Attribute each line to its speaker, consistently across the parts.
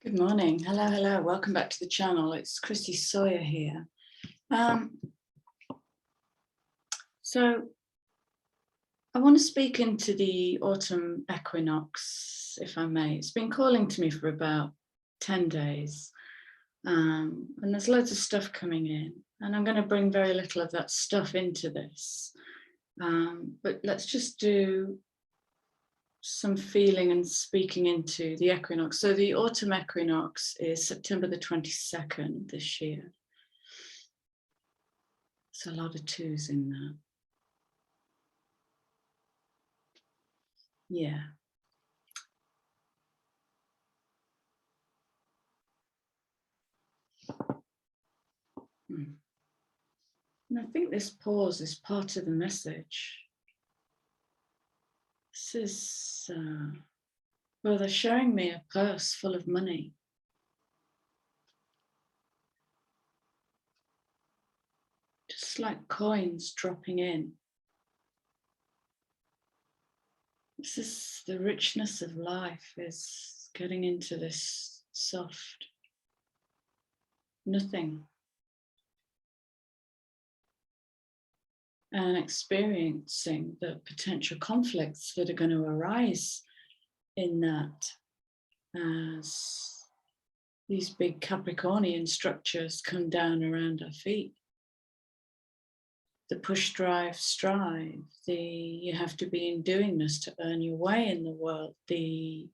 Speaker 1: Good morning. Hello. Welcome back to the channel. It's Chrissy Sawyer here. So I want to speak into the autumn equinox, if I may. It's been calling to me for about 10 days. And there's loads of stuff coming in. And I'm going to bring very little of that stuff into this. But let's just do some feeling and speaking into the equinox. So the autumn equinox is September the 22nd this year. It's a lot of twos in that. Yeah. And I think this pause is part of the message. This is, well, they're showing me a purse full of money. Just like coins dropping in. This is the richness of life, is getting into this soft nothing. And experiencing the potential conflicts that are going to arise in that as these big Capricornian structures come down around our feet. The push, drive, strive, you have to be in doingness to earn your way in the world, the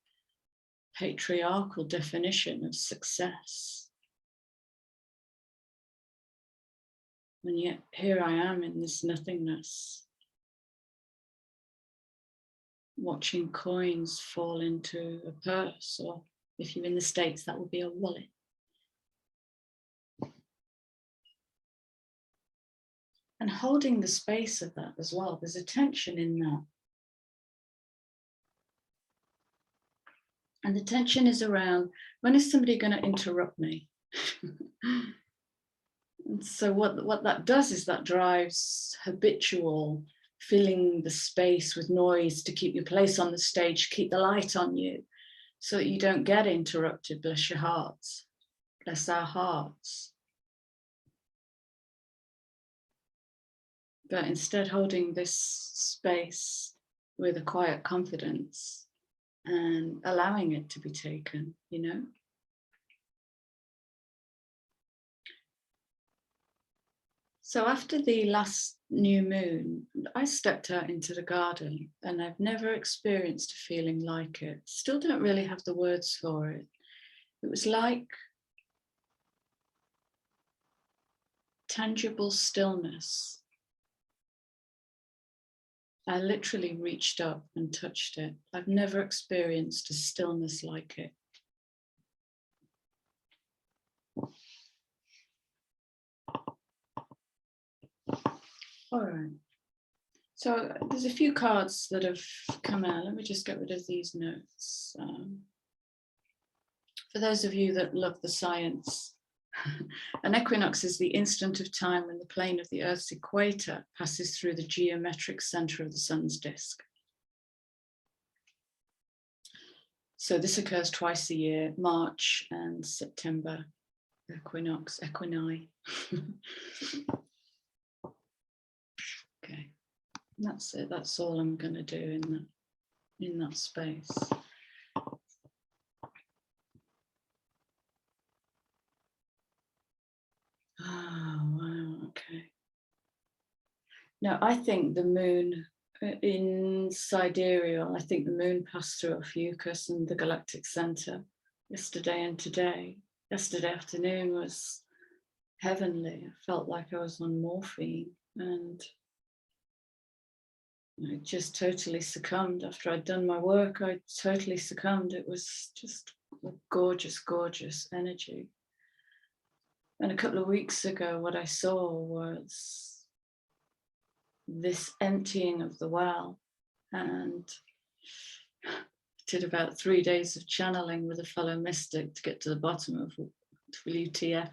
Speaker 1: patriarchal definition of success. And yet here I am in this nothingness, watching coins fall into a purse, or if you're in the States, that would be a wallet. And holding the space of that as well. There's a tension in that. And the tension is around, when is somebody going to interrupt me? And so what that does is that drives habitual filling the space with noise to keep your place on the stage, keep the light on you, so that you don't get interrupted. Bless your hearts. Bless our hearts. But instead holding this space with a quiet confidence and allowing it to be taken, you know. So after the last new moon, I stepped out into the garden and I've never experienced a feeling like it. Still don't really have the words for it. It was like tangible stillness. I literally reached up and touched it. I've never experienced a stillness like it. All right. So there's a few cards that have come out. Let me just get rid of these notes. For those of you that love the science, an equinox is the instant of time when the plane of the Earth's equator passes through the geometric center of the sun's disk. So this occurs twice a year, March and September, equinox, equini. Okay, that's it. That's all I'm going to do in that space. Oh, wow, okay. Now, I think the moon in sidereal, I think the moon passed through Ophiuchus and the galactic center yesterday and today. Yesterday afternoon was heavenly. I felt like I was on morphine and I just totally succumbed. After I'd done my work, I totally succumbed. It was just a gorgeous, gorgeous energy. And a couple of weeks ago, what I saw was this emptying of the well, and did about 3 days of channeling with a fellow mystic to get to the bottom of WTF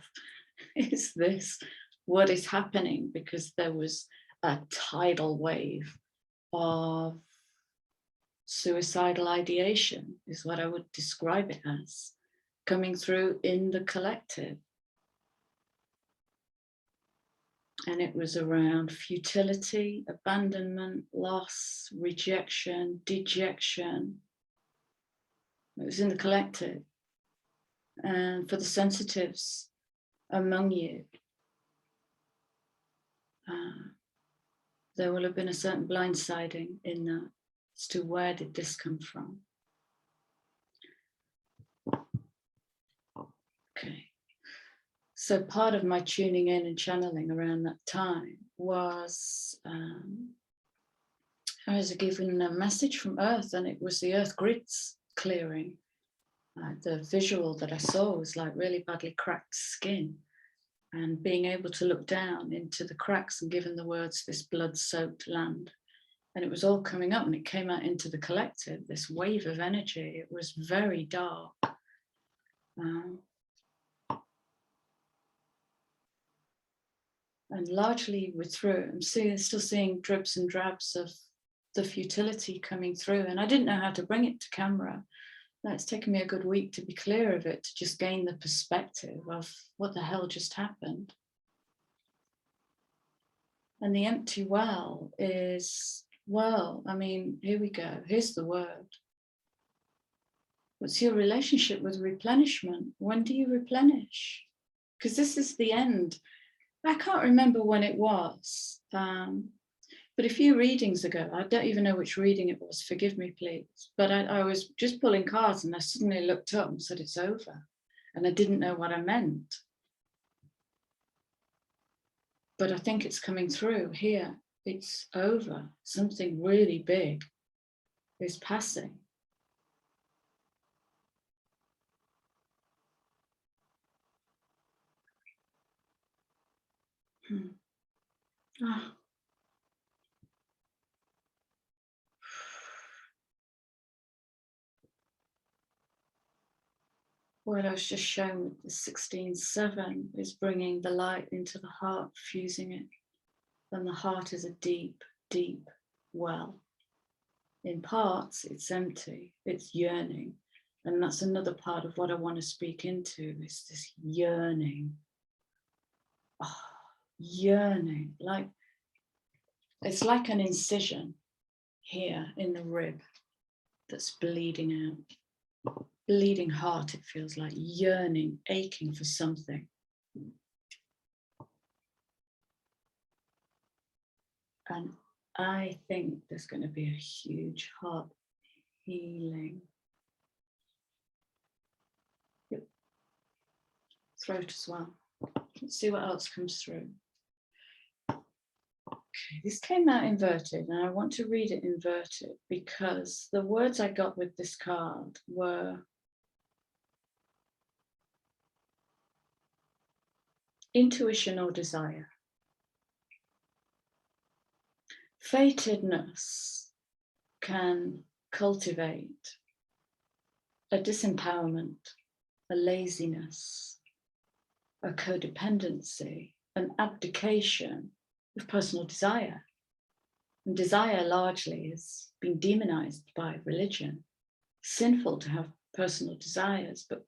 Speaker 1: is this, what is happening, because there was a tidal wave of suicidal ideation, is what I would describe it as, coming through in the collective. And it was around futility, abandonment, loss, rejection, dejection. It was in the collective. And for the sensitives among you, there will have been a certain blindsiding in that as to where did this come from. Okay. So part of my tuning in and channeling around that time was I was given a message from Earth, and it was the Earth grids clearing. The visual that I saw was like really badly cracked skin, and being able to look down into the cracks and given the words, this blood-soaked land. And it was all coming up, and it came out into the collective, this wave of energy. It was very dark. And largely we're through. I'm still seeing drips and drabs of the futility coming through. And I didn't know how to bring it to camera. Now, it's taken me a good week to be clear of it, to just gain the perspective of what the hell just happened. And the empty well is, well, I mean, here we go. Here's the word. What's your relationship with replenishment? When do you replenish? Because this is the end. I can't remember when it was, but a few readings ago, I don't even know which reading it was, forgive me please, but I was just pulling cards and I suddenly looked up and said it's over, and I didn't know what I meant. But I think it's coming through here. It's over. Something really big is passing. What I was just shown with the 16-7 is bringing the light into the heart, fusing it. And the heart is a deep, deep well. In parts, it's empty, it's yearning. And that's another part of what I want to speak into, is this yearning. Oh, yearning, like it's like an incision here in the rib that's bleeding out. Bleeding heart, it feels like, yearning, aching for something. And I think there's going to be a huge heart healing. Yep. Throat as well. Let's see what else comes through. Okay, this came out inverted, and I want to read it inverted because the words I got with this card were intuition or desire. Fatedness can cultivate a disempowerment, a laziness, a codependency, an abdication of personal desire. And desire largely has been demonized by religion. Sinful to have personal desires, but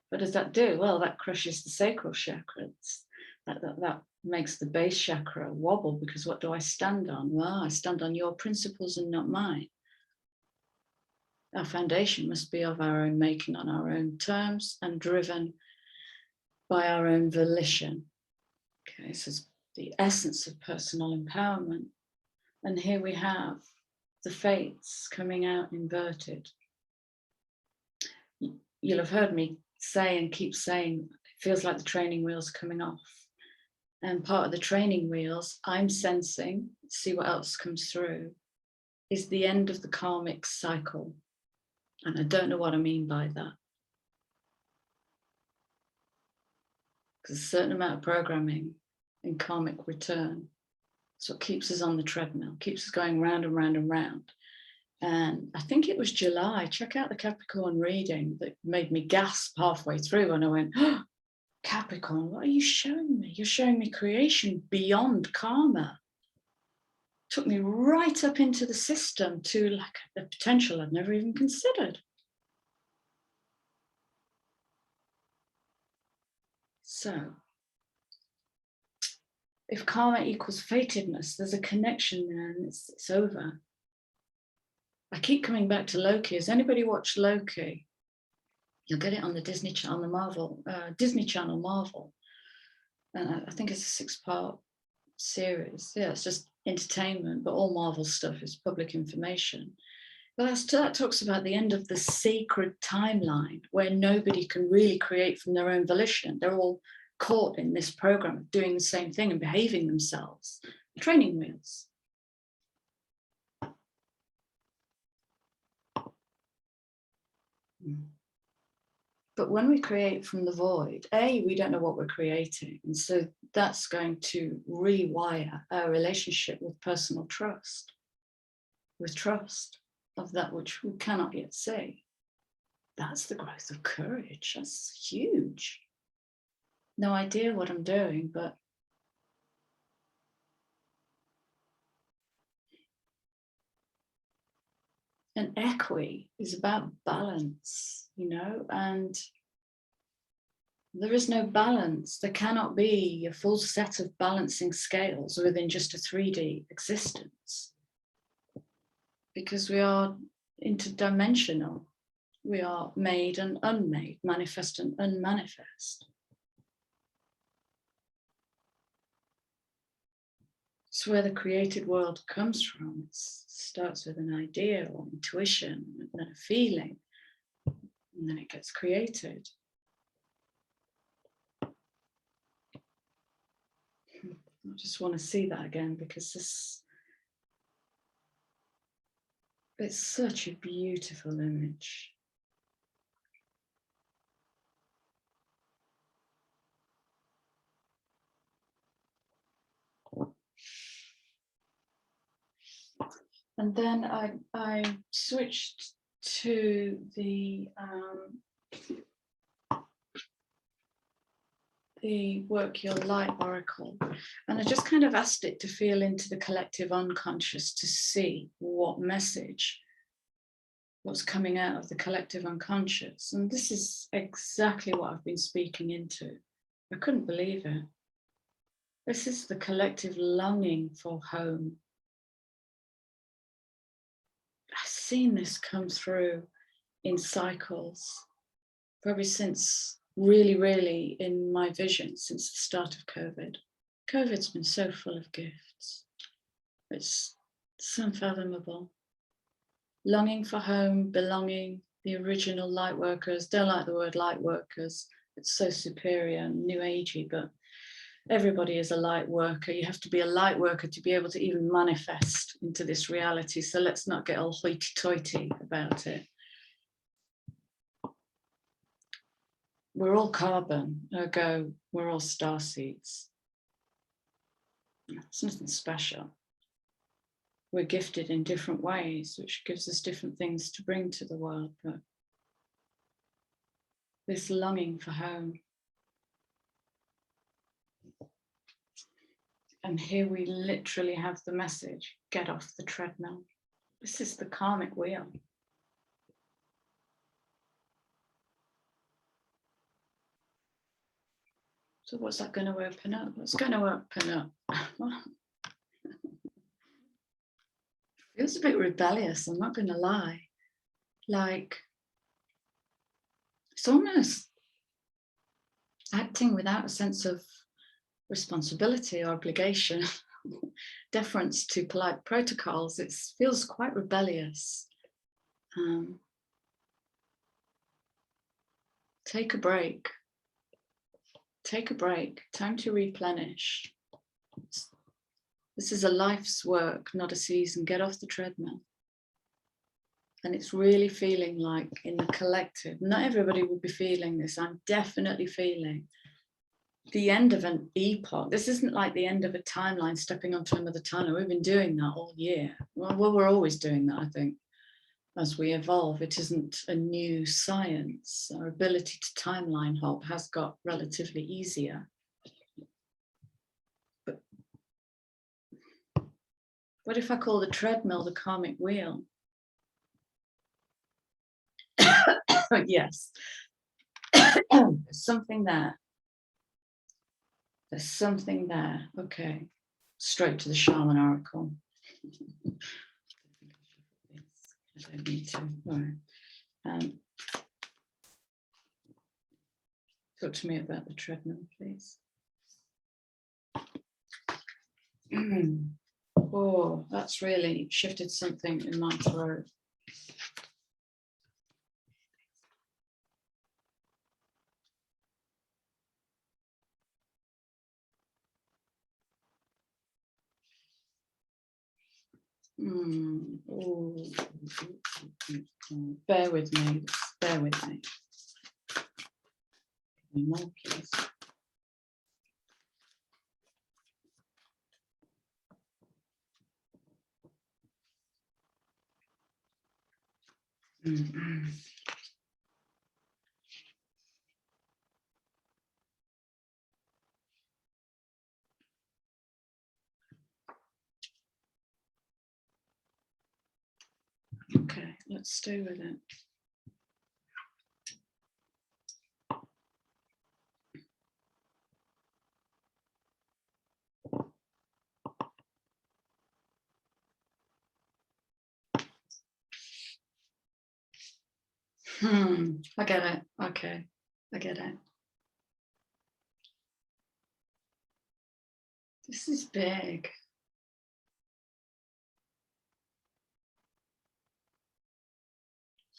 Speaker 1: what does that do? Well, that crushes the sacral chakras. That makes the base chakra wobble, because what do I stand on? Well, I stand on your principles and not mine. Our foundation must be of our own making, on our own terms, and driven by our own volition. Okay, this is the essence of personal empowerment. And here we have the fates coming out inverted. You'll have heard me say and keep saying, it feels like the training wheels coming off. And part of the training wheels, I'm sensing, see what else comes through, is the end of the karmic cycle. And I don't know what I mean by that. Because a certain amount of programming in karmic return, so it keeps us on the treadmill, keeps us going round and round and round. And I think it was July, check out the Capricorn reading, that made me gasp halfway through, and I went, oh, Capricorn, what are you showing me? You're showing me creation beyond karma. Took me right up into the system to like the potential I'd never even considered. So, if karma equals fatedness, there's a connection there and it's over. I keep coming back to Loki. Has anybody watched Loki? You'll get it on the Disney Channel, Disney Channel Marvel. And I think it's a 6-part series. Yeah, it's just entertainment, but all Marvel stuff is public information. But that talks about the end of the sacred timeline where nobody can really create from their own volition. They're all caught in this program of doing the same thing and behaving themselves. Training wheels. But when we create from the void, we don't know what we're creating. And so that's going to rewire our relationship with personal trust, with trust of that which we cannot yet see. That's the growth of courage. That's huge. No idea what I'm doing, but an equi is about balance, and there is no balance. There cannot be a full set of balancing scales within just a 3D existence, because we are interdimensional. We are made and unmade, manifest and unmanifest. It's where the created world comes from. It starts with an idea or intuition, and then a feeling, and then it gets created. I just want to see that again, because it's such a beautiful image. And then I switched to the Work Your Light Oracle, and I just kind of asked it to feel into the collective unconscious to see what message was coming out of the collective unconscious. And this is exactly what I've been speaking into. I couldn't believe it. This is the collective longing for home. I've seen this come through in cycles, probably since really in my vision since the start of COVID. COVID's been so full of gifts. It's unfathomable. Longing for home, belonging, the original light workers. Don't like the word light workers. It's so superior and new agey, but everybody is a light worker. You have to be a light worker to be able to even manifest into this reality. So let's not get all hoity-toity about it. We're all carbon, ergo, we're all star seeds. It's nothing special. We're gifted in different ways, which gives us different things to bring to the world. But this longing for home. And here we literally have the message, get off the treadmill. This is the karmic wheel. So what's that going to open up? What's going to open up? Feels a bit rebellious, I'm not going to lie. Like, it's almost acting without a sense of responsibility or obligation, deference to polite protocols. It feels quite rebellious. Take a break. Take a break. Time to replenish. This is a life's work, not a season. Get off the treadmill. And it's really feeling like in the collective, not everybody will be feeling this. I'm definitely feeling the end of an epoch. This isn't like the end of a timeline, stepping onto another timeline. We've been doing that all year. Well, we're always doing that, I think, as we evolve. It isn't a new science. Our ability to timeline hop has got relatively easier. But what if I call the treadmill the karmic wheel? Yes. There's something there. There's something there. Okay. Straight to the Shaman Oracle. I don't need to. All right. Talk to me about the treadmill, please. Oh, that's really shifted something in my throat. Oh. Bear with me. Bear with me. Give me more, please. Okay, let's stay with it. I get it. Okay, I get it. This is big.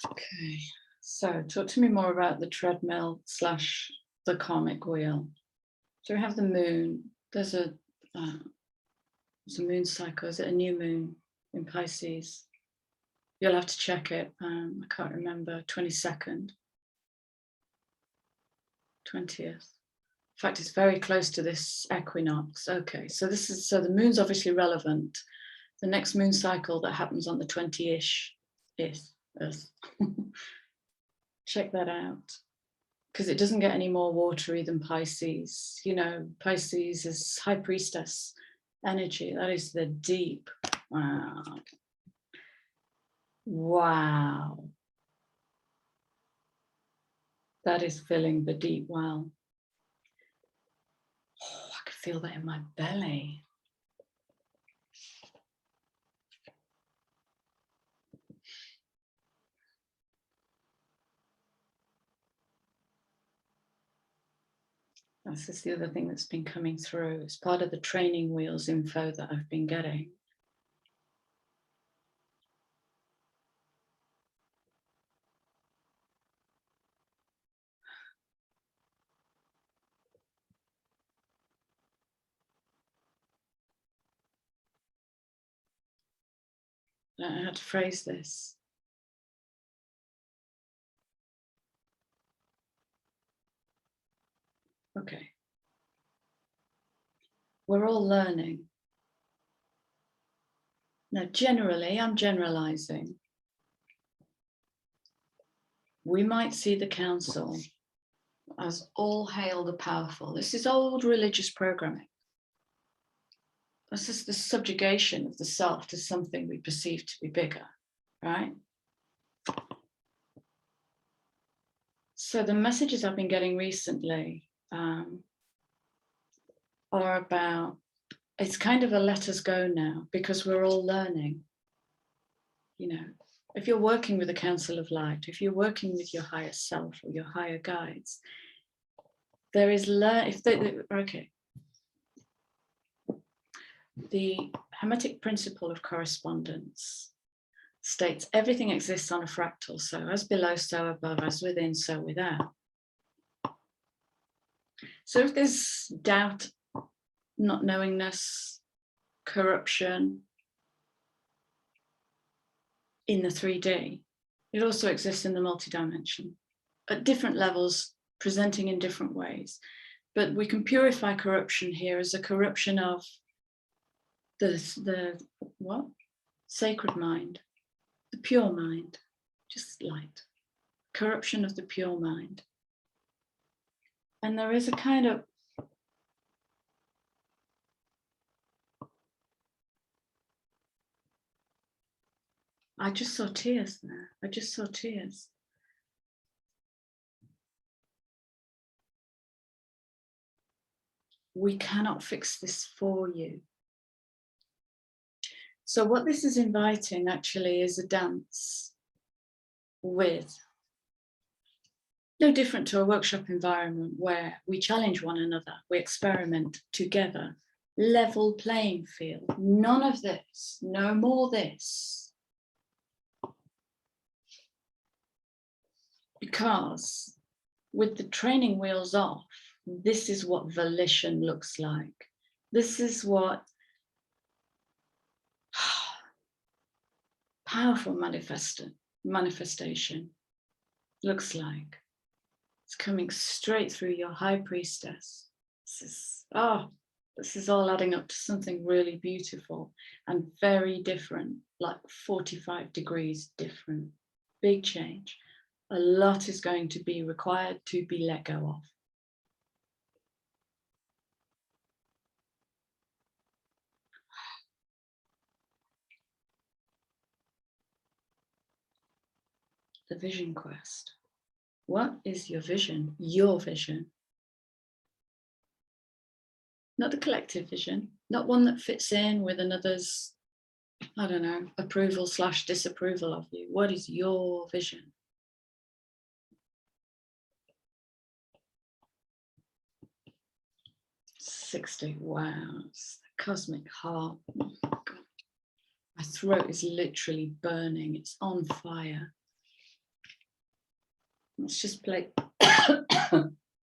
Speaker 1: Okay, so talk to me more about the treadmill / the karmic wheel. So we have the moon. There's a moon cycle. Is it a new moon in Pisces? You'll have to check it. I can't remember. 22nd, 20th. In fact, it's very close to this equinox. Okay, so the moon's obviously relevant. The next moon cycle that happens on the 20-ish is Earth. Check that out, because it doesn't get any more watery than Pisces. You know, Pisces is high priestess energy. That is the deep. Wow. Wow. That is filling the deep well. Oh, I could feel that in my belly. That's just the other thing that's been coming through. It's part of the training wheels info that I've been getting. I don't know how to phrase this. Okay. We're all learning. Now, generally, I'm generalizing. We might see the council as all hail the powerful. This is old religious programming. This is the subjugation of the self to something we perceive to be bigger, right? So the messages I've been getting recently are about, it's kind of a let us go now, because we're all learning. You know, if you're working with a council of light, if you're working with your higher self or your higher guides, there is okay. The Hermetic principle of correspondence states everything exists on a fractal, so as below, so above, as within, so without. So if there's doubt, not knowingness, corruption in the 3D, it also exists in the multidimension at different levels, presenting in different ways. But we can purify corruption here as a corruption of the what? Sacred mind, the pure mind, just light. Corruption of the pure mind. And there is a kind of I just saw tears there. I just saw tears. We cannot fix this for you. So what this is inviting actually is a dance with, no different to a workshop environment where we challenge one another, we experiment together, level playing field, none of this, no more this. Because with the training wheels off, this is what volition looks like. This is what powerful manifestation looks like. It's coming straight through your high priestess. This is all adding up to something really beautiful and very different, like 45 degrees different. Big change. A lot is going to be required to be let go of. The vision quest. What is your vision? Your vision. Not the collective vision, not one that fits in with another's, I don't know, approval / disapproval of you. What is your vision? $60, wow, it's the cosmic heart. Oh my God. My throat is literally burning, it's on fire. Let's just play.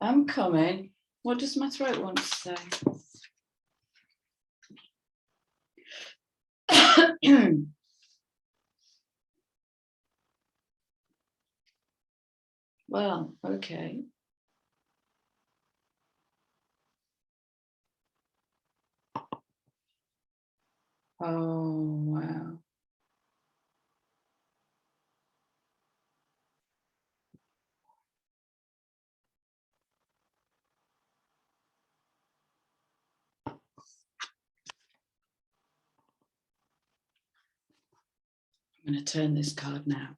Speaker 1: I'm coming. What does my throat want to say? Well, okay. Oh, wow. I'm going to turn this card now.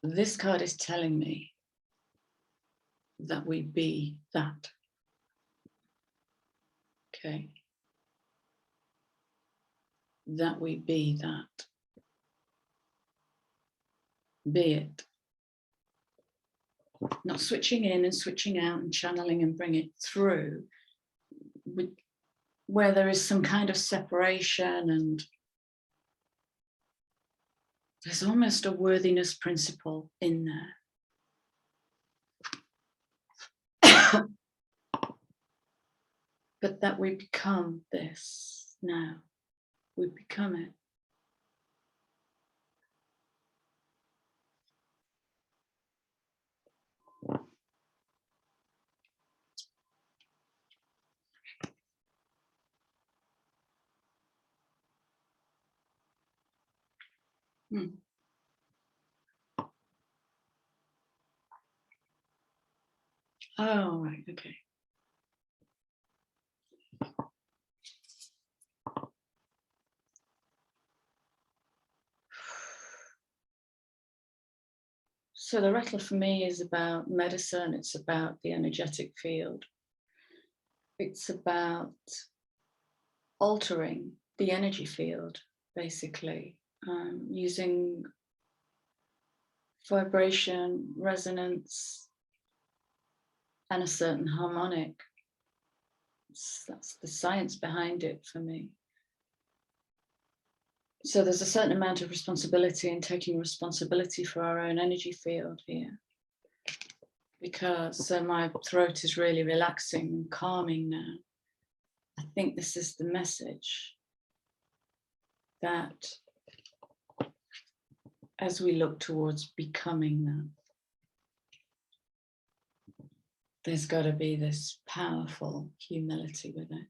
Speaker 1: This card is telling me that we be that. Okay. That we be that. Be it. Not switching in and switching out and channeling and bring it through with, where there is some kind of separation, and there's almost a worthiness principle in there. But that we become this now. We become it. Oh, right, okay. So the rattle for me is about medicine. It's about the energetic field. It's about altering the energy field, basically, using vibration, resonance, and a certain harmonic. That's the science behind it for me. So there's a certain amount of responsibility in taking responsibility for our own energy field here, because my throat is really relaxing and calming now. I think this is the message that as we look towards becoming that, there's got to be this powerful humility with it.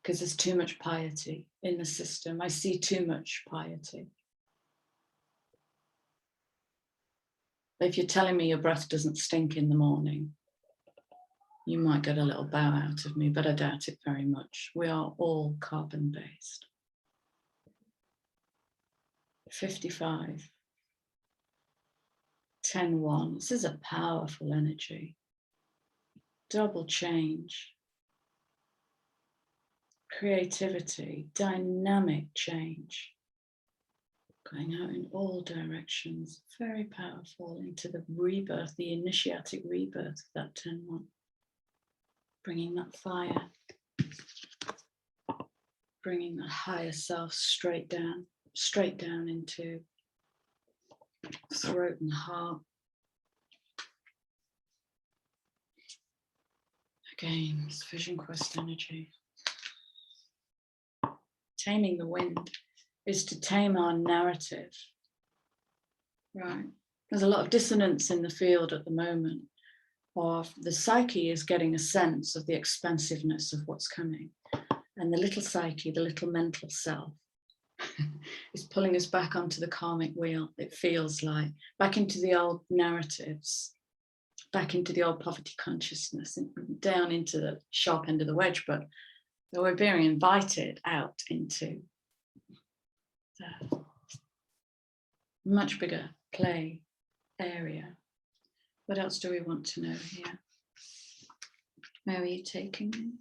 Speaker 1: Because there's too much piety in the system. I see too much piety. If you're telling me your breath doesn't stink in the morning, you might get a little bow out of me, but I doubt it very much. We are all carbon-based. 55. 10-1. This is a powerful energy. double change, creativity, dynamic change, going out in all directions, very powerful, into the rebirth, the initiatic rebirth of that 10-1, bringing that fire, bringing the higher self straight down into throat and heart. Again, this Vision Quest energy. Taming the wind is to tame our narrative, right? There's a lot of dissonance in the field at the moment, of the psyche is getting a sense of the expansiveness of what's coming. And the little psyche, the little mental self, is pulling us back onto the karmic wheel, it feels like, back into the old narratives, back into the old poverty consciousness, and down into the sharp end of the wedge, but we're being invited out into the much bigger play area. What else do we want to know here? Where are you taking me?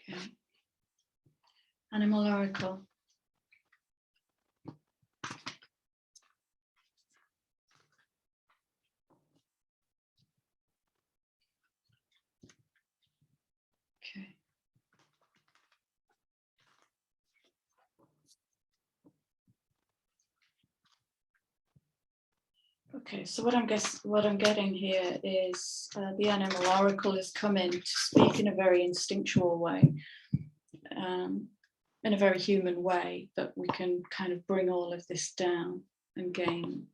Speaker 1: Okay. Animal Oracle. Okay. Okay, so what I'm getting here is the Animal Oracle has come in to speak in a very instinctual way, in a very human way, but we can kind of bring all of this down and gain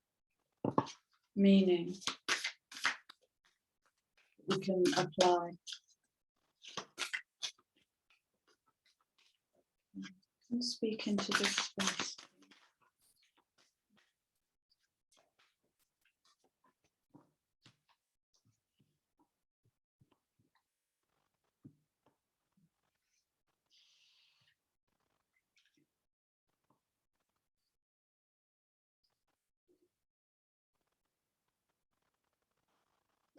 Speaker 1: meaning. We can apply. And speak into this space.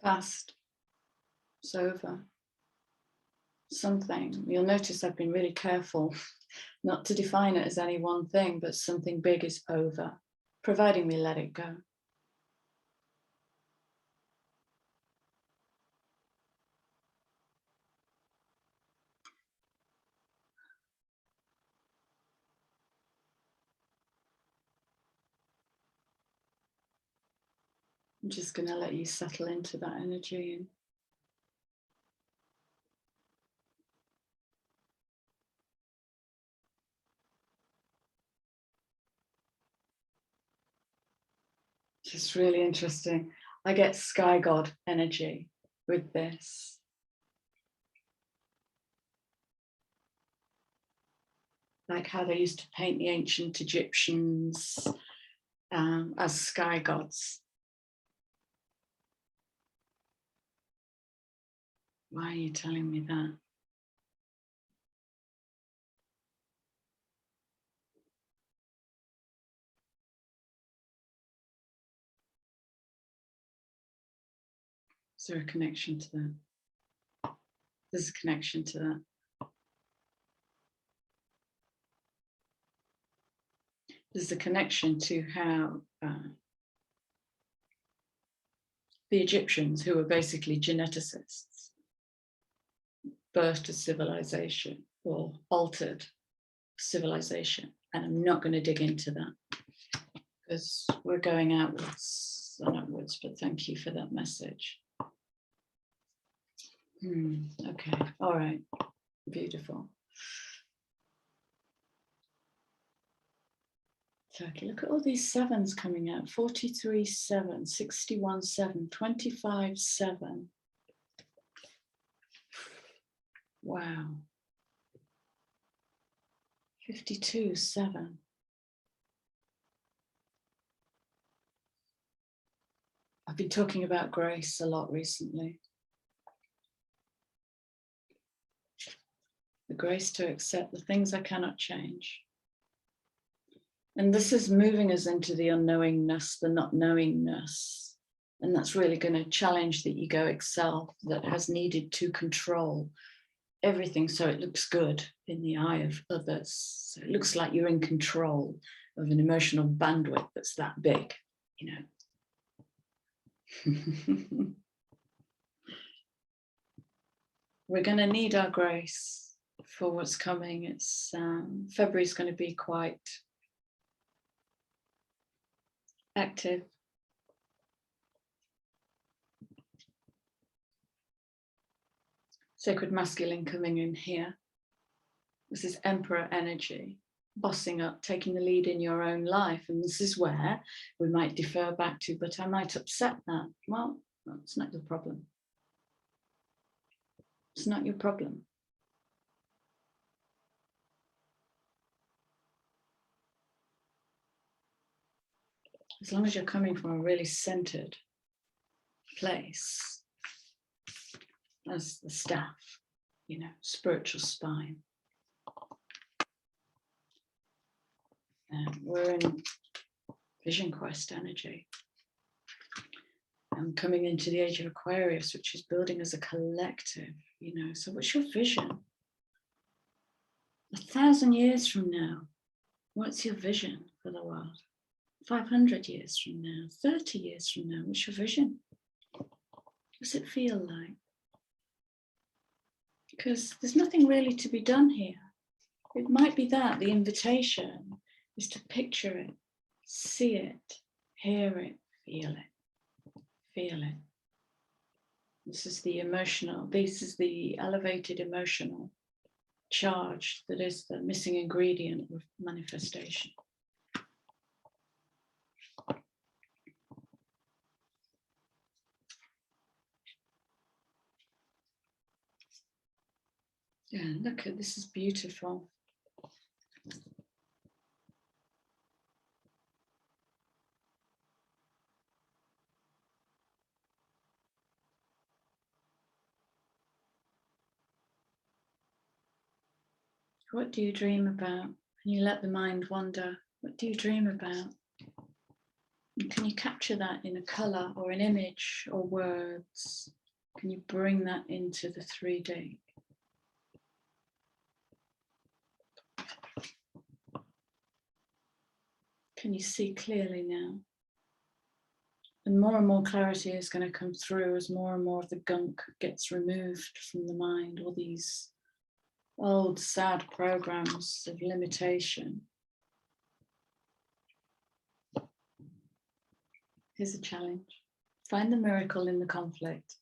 Speaker 1: Past. It's over. Something. You'll notice I've been really careful not to define it as any one thing, but something big is over, providing we let it go. I'm just going to let you settle into that energy. It's really interesting. I get sky god energy with this. Like how they used to paint the ancient Egyptians as sky gods. Why are you telling me that? Is there a connection to that? There's a connection to that. There's a connection to how the Egyptians, who were basically geneticists, birthed a civilization or altered civilization. And I'm not going to dig into that because we're going outwards and upwards, but thank you for that message. Okay, all right, beautiful. Turkey, look at all these sevens coming out. 43, 7, 61, 7, 25, 7. Wow. 52, 7. I've been talking about grace a lot recently. The grace to accept the things I cannot change And this is moving us into the unknowingness, the not knowingness. And that's really going to challenge the egoic self that has needed to control everything so it looks good in the eye of others. So it looks like you're in control of an emotional bandwidth that's that big, you know. We're going to need our grace for what's coming. It's February is going to be quite active. Sacred masculine coming in here. This is emperor energy, bossing up, taking the lead in your own life. And this is where we might defer back to, but I might upset that. Well, it's not your problem. It's not your problem. As long as you're coming from a really centered place, as the staff, you know, spiritual spine. And we're in vision quest energy. I'm coming into the age of Aquarius, which is building as a collective, you know. So what's your vision? 1,000 years from now, what's your vision for the world? 500 years from now, 30 years from now, what's your vision? What does it feel like? Because there's nothing really to be done here. It might be that the invitation is to picture it, see it, hear it, feel it, feel it. This is the emotional, this is the elevated emotional charge that is the missing ingredient of manifestation. Yeah, look at this, is beautiful. What do you dream about? Can you let the mind wander? What do you dream about? And can you capture that in a color or an image or words? Can you bring that into the 3D? Can you see clearly now? And more clarity is going to come through as more and more of the gunk gets removed from the mind, all these old sad programs of limitation. Here's a challenge. Find the miracle in the conflict.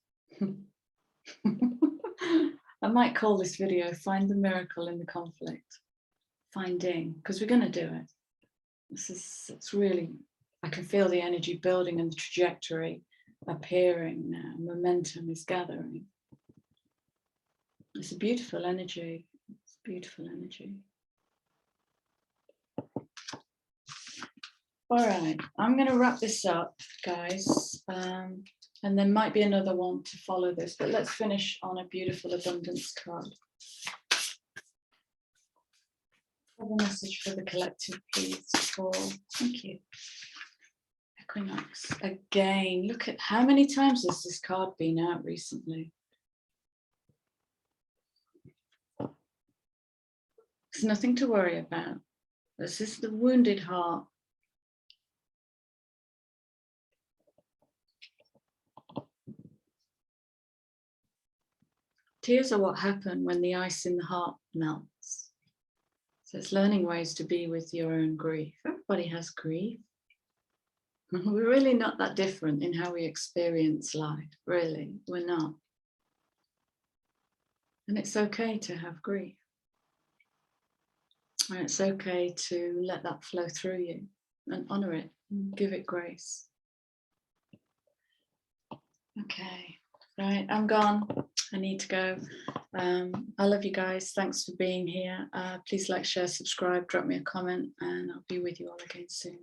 Speaker 1: I might call this video, Find the Miracle in the Conflict. Finding, because we're going to do it. It's really, I can feel the energy building and the trajectory appearing now. Momentum is gathering. It's a beautiful energy. It's beautiful energy. All right, I'm going to wrap this up, guys. And there might be another one to follow this, but let's finish on a beautiful abundance card. Have a message for the collective, please, Paul. Thank you. Equinox. Again, look at how many times has this card been out recently. There's nothing to worry about. This is the wounded heart. Tears are what happen when the ice in the heart melts. So it's learning ways to be with your own grief. Everybody has grief. We're really not that different in how we experience life, really. We're not. And it's okay to have grief. And it's okay to let that flow through you and honor it and give it grace. Okay, right, I'm gone. I need to go. I love you guys. Thanks for being here. Please like, share, subscribe, drop me a comment, and I'll be with you all again soon.